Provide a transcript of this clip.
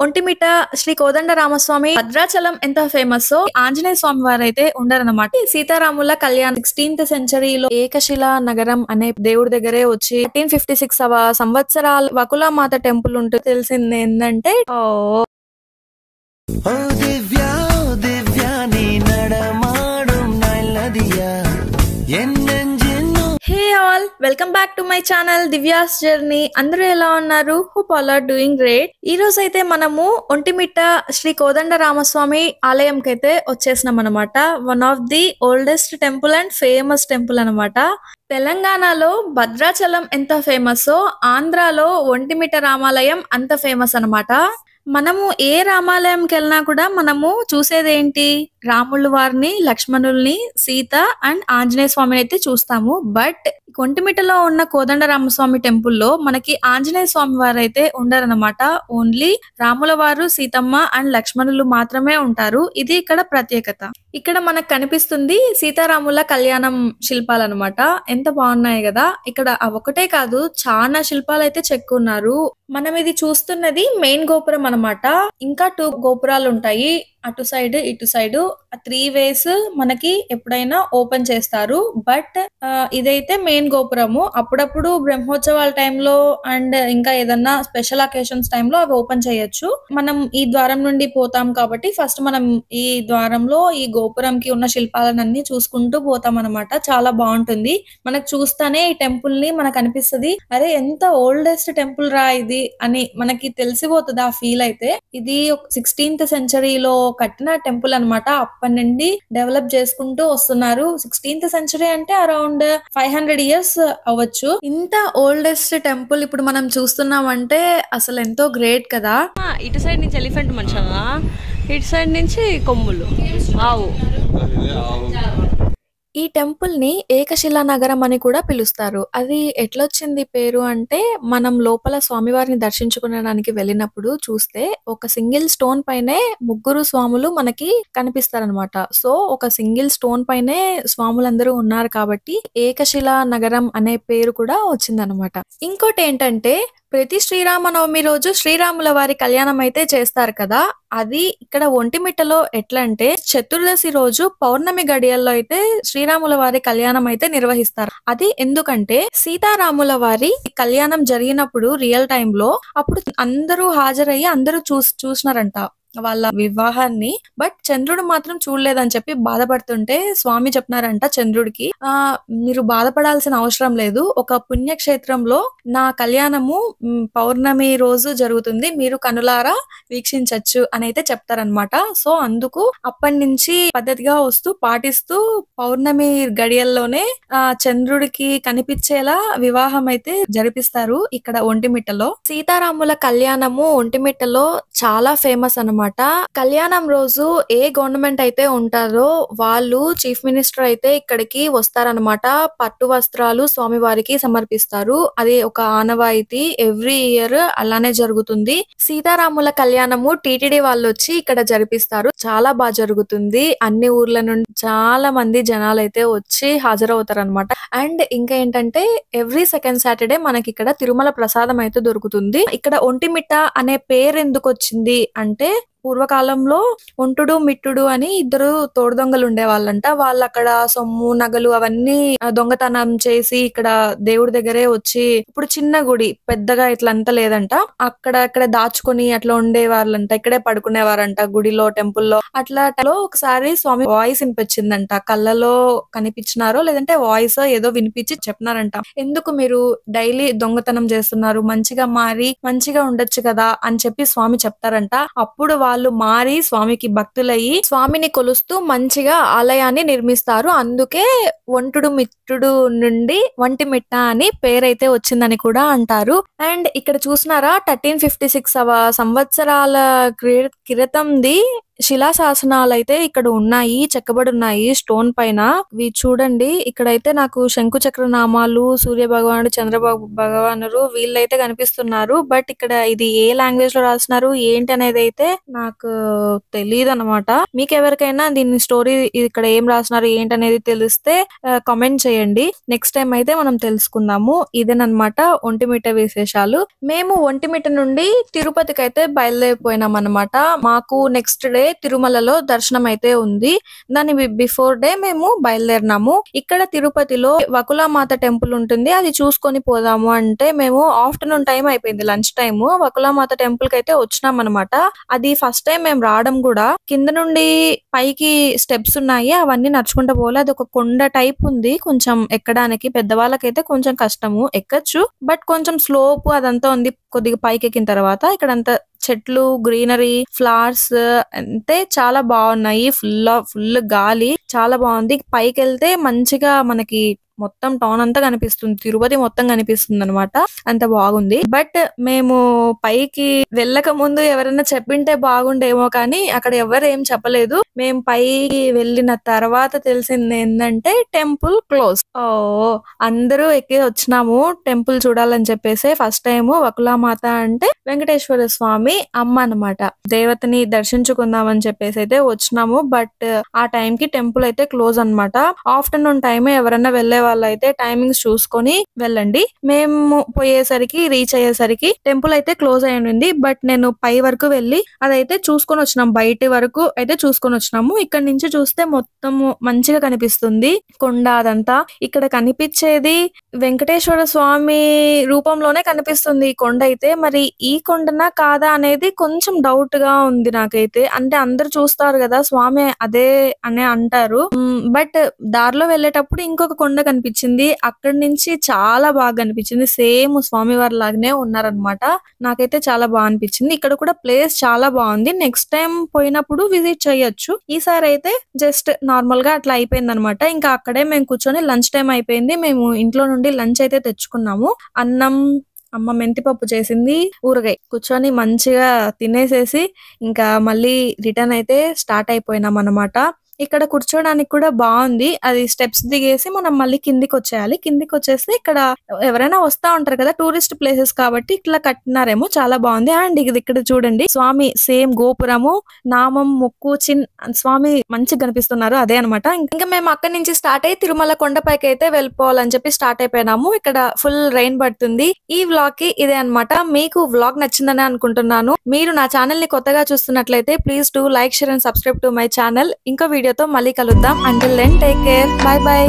ఒంటిమిట్ట శ్రీ కోదండరామస్వామి భద్రాచలం ఎంత ఫేమస్ ఆంజనేయ స్వామి వారైతే ఉండరన్నమాట. సీతారాముల కళ్యాణ్ 16th సెంచరీలో ఏకశిలా నగరం అనే దేవుడి దగ్గరే వచ్చి 1356 సంవత్సరాల వకులామాత టెంపుల్ ఉంటుంది. తెలిసింది ఏంటంటే hey all, welcome back to my channel Divya's journey. అందరూ ఎలా ఉన్నారు? Hope all are doing great. ఈ రోజు అయితే మనము ఒంటిమిట్ట శ్రీ కోదండరామస్వామి ఆలయంకి అయితే వచ్చేసినాం అనమాట. One of the oldest temple and famous temple అనమాట. తెలంగాణలో భద్రాచలం ఎంత ఫేమస్, ఆంధ్రాలో ఒంటిమిట్ట రామాలయం అంత ఫేమస్ అనమాట. మనము ఏ రామాలయంకి వెళ్ళినా కూడా మనము చూసేది ఏంటి? రాముల వారిని, లక్ష్మణుల్ని, సీత అండ్ ఆంజనేయ స్వామిని అయితే చూస్తాము. బట్ ఒంటిమిట్టలో ఉన్న కోదండరామస్వామి టెంపుల్లో మనకి ఆంజనేయ స్వామి వారు అయితే ఉండరనమాట. ఓన్లీ రాముల వారు, సీతమ్మ అండ్ లక్ష్మణులు మాత్రమే ఉంటారు. ఇది ఇక్కడ ప్రత్యేకత. ఇక్కడ మనకు కనిపిస్తుంది సీతారాముల కళ్యాణం శిల్పాలు అనమాట. ఎంత బాగున్నాయి కదా. ఇక్కడ ఒకటే కాదు, చాలా శిల్పాలు అయితే చెక్కున్నారు. మనం ఇది చూస్తున్నది మెయిన్ గోపురం అనమాట. ఇంకా 2 గోపురాలు ఉంటాయి, అటు సైడ్ ఇటు సైడ్. 3 ways మనకి ఎప్పుడైనా ఓపెన్ చేస్తారు. బట్ ఇదైతే మెయిన్ గోపురము. అప్పుడప్పుడు బ్రహ్మోత్సవాల టైంలో అండ్ ఇంకా ఏదన్నా స్పెషల్ అకేషన్స్ టైంలో అవి ఓపెన్ చేయొచ్చు. మనం ఈ ద్వారం నుండి పోతాం కాబట్టి ఫస్ట్ మనం ఈ ద్వారంలో ఈ గోపురంకి ఉన్న శిల్పాలన్నీ చూసుకుంటూ పోతాం అనమాట. చాలా బాగుంటుంది. మనకు చూస్తానే ఈ టెంపుల్ ని మనకు అనిపిస్తుంది, అరే ఎంత ఓల్డెస్ట్ టెంపుల్ రా ఇది అని మనకి తెలిసిపోతుంది ఆ ఫీల్ అయితే. ఇది 16th సెంచరీలో కట్టిన టెంపుల్ అనమాట. అప్పటి నుండి డెవలప్ చేసుకుంటూ వస్తున్నారు. 16th సెంచరీ అంటే అరౌండ్ 500 years అవ్వచ్చు. ఇంత ఓల్డెస్ట్ టెంపుల్ ఇప్పుడు మనం చూస్తున్నామంటే అసలు ఎంతో గ్రేట్ కదా. ఇటు సైడ్ నుంచి ఎలిఫెంట్ మనుషులా, ఇటు సైడ్ నుంచి కొమ్ములు ఆవు. ఈ టెంపుల్ ని ఏకశిలా నగరం అని కూడా పిలుస్తారు. అది ఎట్లొచ్చింది పేరు అంటే, మనం లోపల స్వామివారిని దర్శించుకునడానికి వెళ్ళినప్పుడు చూస్తే ఒక సింగిల్ స్టోన్ పైనే 3 స్వాములు మనకి కనిపిస్తారనమాట. సో ఒక సింగిల్ స్టోన్ పైనే స్వాములందరూ ఉన్నారు కాబట్టి ఏకశిలా నగరం అనే పేరు కూడా వచ్చిందనమాట. ఇంకోటి ఏంటంటే, ప్రతి శ్రీరామనవమి రోజు శ్రీరాముల వారి కళ్యాణం అయితే చేస్తారు కదా. అది ఇక్కడ ఒంటిమిట్టలో ఎట్లా అంటే, చతుర్దశి రోజు పౌర్ణమి గడియల్లో అయితే శ్రీరాముల వారి కళ్యాణం అయితే నిర్వహిస్తారు. అది ఎందుకంటే సీతారాముల వారి కళ్యాణం జరిగినప్పుడు రియల్ టైమ్ లో అప్పుడు అందరూ హాజరయ్యి అందరూ చూసినారంట వాళ్ళ వివాహాన్ని. బట్ చంద్రుడు మాత్రం చూడలేదని చెప్పి బాధపడుతుంటే స్వామి చెప్పినారంట చంద్రుడికి, మీరు బాధపడాల్సిన అవసరం లేదు, ఒక పుణ్యక్షేత్రంలో నా కళ్యాణము పౌర్ణమి రోజు జరుగుతుంది, మీరు కనులారా వీక్షించచ్చు అని అయితే చెప్తారనమాట. సో అందుకు అప్పటి నుంచి పద్ధతిగా వస్తూ పాటిస్తూ పౌర్ణమి గడియల్లోనే చంద్రుడికి కనిపించేలా వివాహం అయితే జరిపిస్తారు ఇక్కడ ఒంటిమిట్టలో. సీతారాముల కళ్యాణము ఒంటిమిట్టలో చాలా ఫేమస్ అనమాట. కళ్యాణం రోజు ఏ గవర్నమెంట్ అయితే ఉంటారో వాళ్ళు చీఫ్ మినిస్టర్ అయితే ఇక్కడికి వస్తారనమాట. పట్టు వస్త్రాలు స్వామివారికి సమర్పిస్తారు. అది ఒక ఆనవాయితీ, ఎవ్రీ ఇయర్ అలానే జరుగుతుంది. సీతారాముల కళ్యాణము టీటీడీ వాళ్ళు వచ్చి ఇక్కడ జరిపిస్తారు. చాలా బాగా జరుగుతుంది. అన్ని ఊర్ల నుండి చాలా మంది జనాలు అయితే వచ్చి హాజరవుతారు అనమాట. అండ్ ఇంకా ఏంటంటే, ఎవ్రీ సెకండ్ సాటర్డే మనకి ఇక్కడ తిరుమల ప్రసాదం అయితే దొరుకుతుంది. ఇక్కడ ఒంటిమిట్ట అనే పేరు ఎందుకు వచ్చింది అంటే, పూర్వకాలంలో ఒంటుడు మిట్టుడు అని 2 తోడు దొంగలు ఉండేవాళ్ళంట. వాళ్ళు అక్కడ సొమ్ము నగలు అవన్నీ దొంగతనం చేసి ఇక్కడ దేవుడి దగ్గరే వచ్చి, ఇప్పుడు చిన్న గుడి పెద్దగా ఇట్లంతా లేదంట, అక్కడ దాచుకొని అట్లా ఉండేవాళ్ళంట. ఇక్కడే పడుకునేవారంట గుడిలో, టెంపుల్లో. అట్లా ఒకసారి స్వామి వాయిస్ వినిపించిందంట. కళ్ళలో కనిపించినారో లేదంటే వాయిస్ ఏదో వినిపించి చెప్పినారంట, ఎందుకు మీరు డైలీ దొంగతనం చేస్తున్నారు, మంచిగా మారి మంచిగా ఉండొచ్చు కదా అని చెప్పి స్వామి చెప్తారంట. అప్పుడు వాళ్ళు మారి స్వామికి భక్తులయ్యి స్వామిని కొలుస్తూ మంచిగా ఆలయాన్ని నిర్మిస్తారు. అందుకే ఒంటుడు మిట్టుడు నుండి ఒంటిమిట్ట అని పేరైతే వచ్చిందని కూడా అంటారు. అండ్ ఇక్కడ చూసినారా 1356 సంవత్సరాల క్రితంది శిలాశాసనాలైతే ఇక్కడ ఉన్నాయి. చెక్కబడి ఉన్నాయి స్టోన్ పైన. ఇవి చూడండి. ఇక్కడైతే నాకు శంకు చక్ర నామాలు, సూర్య భగవానుడు, చంద్ర భగవానుడు వీళ్ళైతే కనిపిస్తున్నారు. బట్ ఇక్కడ ఇది ఏ లాంగ్వేజ్ లో రాస్తున్నారు ఏంటి అనేది అయితే నాకు తెలీదన్నమాట. మీకెవరికైనా దీని స్టోరీ ఇక్కడ ఏం రాస్తున్నారు ఏంటి అనేది తెలిస్తే కామెంట్ చేయండి. నెక్స్ట్ టైం అయితే మనం తెలుసుకుందాము. ఇదేనమాట ఒంటిమిట్ట విశేషాలు. మేము ఒంటిమిట్ట నుండి తిరుపతికి అయితే బయలుదేరిపోయినాం అన్నమాట. మాకు నెక్స్ట్ డే తిరుమలలో దర్శనం అయితే ఉంది. దాని బిఫోర్ డే మేము బయలుదేరినాము. ఇక్కడ తిరుపతిలో వకులామాత టెంపుల్ ఉంటుంది, అది చూసుకొని పోదాము అంటే మేము ఆఫ్టర్నూన్ టైం అయిపోయింది, లంచ్ టైమ్. వకులామాత టెంపుల్ కి అయితే వచ్చినాం అనమాట. అది ఫస్ట్ టైం మేము రావడం కూడా. కింద నుండి పైకి స్టెప్స్ ఉన్నాయి, అవన్నీ నడుచుకుంటూ పోలే. అది ఒక కొండ టైప్ ఉంది, కొంచెం ఎక్కడానికి పెద్దవాళ్ళకైతే కొంచెం కష్టము, ఎక్కచ్చు బట్ కొంచెం స్లోప్ అదంతా ఉంది. కొద్దిగా పైకి ఎక్కిన తర్వాత ఇక్కడంతా చెట్లు, గ్రీనరీ, ఫ్లవర్స్ అంటే చాలా బాగున్నాయి. ఫుల్ గాలి, చాలా బాగుంది. పైకి వెళ్తే మంచిగా మనకి మొత్తం టౌన్ అంతా కనిపిస్తుంది, తిరుపతి మొత్తం కనిపిస్తుంది అనమాట. అంత బాగుంది. బట్ మేము పైకి వెళ్ళక ముందు ఎవరైనా చెప్పింటే బాగుండేమో, కానీ అక్కడ ఎవరు ఏం చెప్పలేదు. మేము పైకి వెళ్ళిన తర్వాత తెలిసింది ఏంటంటే టెంపుల్ క్లోజ్. అందరూ ఎక్కి వచ్చినాము టెంపుల్ చూడాలని చెప్పేసి. ఫస్ట్ టైం వకులామాత అంటే వెంకటేశ్వర స్వామి అమ్మ అన్నమాట. దేవతని దర్శించుకుందామని చెప్పేసి అయితే వచ్చినాము. బట్ ఆ టైం కి టెంపుల్ అయితే క్లోజ్ అన్నమాట. ఆఫ్టర్నూన్ టైమే ఎవరన్నా వెళ్లే వాళ్ళైతే టైమింగ్స్ చూసుకొని వెళ్ళండి. మేము రీచ్ అయ్యేసరికి టెంపుల్ అయితే క్లోజ్ అయి ఉంది. బట్ నేను పై వరకు వెళ్ళి అదైతే చూసుకొని వచ్చినాం, బయట వరకు అయితే చూసుకొని వచ్చినాము. ఇక్కడ నుంచి చూస్తే మొత్తం మంచిగా కనిపిస్తుంది కొండ అదంతా. ఇక్కడ కనిపించేది వెంకటేశ్వర స్వామి రూపంలోనే కనిపిస్తుంది ఈ కొండ అయితే. మరి ఈ కొండనా కాదా అనేది కొంచెం డౌట్ గా ఉంది నాకైతే. అంటే అందరు చూస్తారు కదా స్వామి అదే అనే అంటారు. బట్ దారిలో వెళ్ళేటప్పుడు ఇంకొక కొండ కనిపించింది, అక్కడి నుంచి చాలా బాగా కనిపించింది. సేమ్ స్వామి వారి లాగానే ఉన్నారనమాట. నాకైతే చాలా బాగా అనిపించింది. ఇక్కడ కూడా ప్లేస్ చాలా బాగుంది. నెక్స్ట్ టైం పోయినప్పుడు విజిట్ చేయొచ్చు. ఈసారి అయితే జస్ట్ నార్మల్ గా అట్లా అయిపోయింది అనమాట. ఇంకా అక్కడే మేము కూర్చొని లంచ్ టైం అయిపోయింది. మేము ఇంట్లో నుండి లంచ్ అయితే తెచ్చుకున్నాము. అన్నం, అమ్మ మెంతిపప్పు చేసింది, ఊరగాయ. కూర్చొని మంచిగా తినేసేసి ఇంకా మళ్ళీ రిటర్న్ అయితే స్టార్ట్ అయిపోయినాం అనమాట. ఇక్కడ కూర్చోడానికి కూడా బాగుంది. అది స్టెప్స్ దిగేసి మనం మళ్ళీ కిందికి వచ్చేయాలి. కిందికి వచ్చేస్తే ఇక్కడ ఎవరైనా వస్తా ఉంటారు కదా, టూరిస్ట్ ప్లేసెస్ కాబట్టి ఇట్లా కట్టినారేమో, చాలా బాగుంది. అండ్ ఇది ఇక్కడ చూడండి స్వామి సేమ్ గోపురము, నామం, ముక్కు, స్వామి మంచిగా కనిపిస్తున్నారు, అదే అనమాట. ఇంకా మేము అక్కడి నుంచి స్టార్ట్ అయ్యి తిరుమల కొండపైకి అయితే వెళ్ళిపోవాలని చెప్పి స్టార్ట్ అయిపోయినాము. ఇక్కడ ఫుల్ రైన్ పడుతుంది. ఈ వ్లాగ్ కి ఇదే అనమాట. మీకు వ్లాగ్ నచ్చిందని అనుకుంటున్నాను. మీరు నా ఛానల్ ని కొత్తగా చూస్తున్నట్లయితే please do like, share and subscribe to my channel. ఇంకో వీడియోతో మళ్ళీ కలుద్దాం. Until then take care, bye by.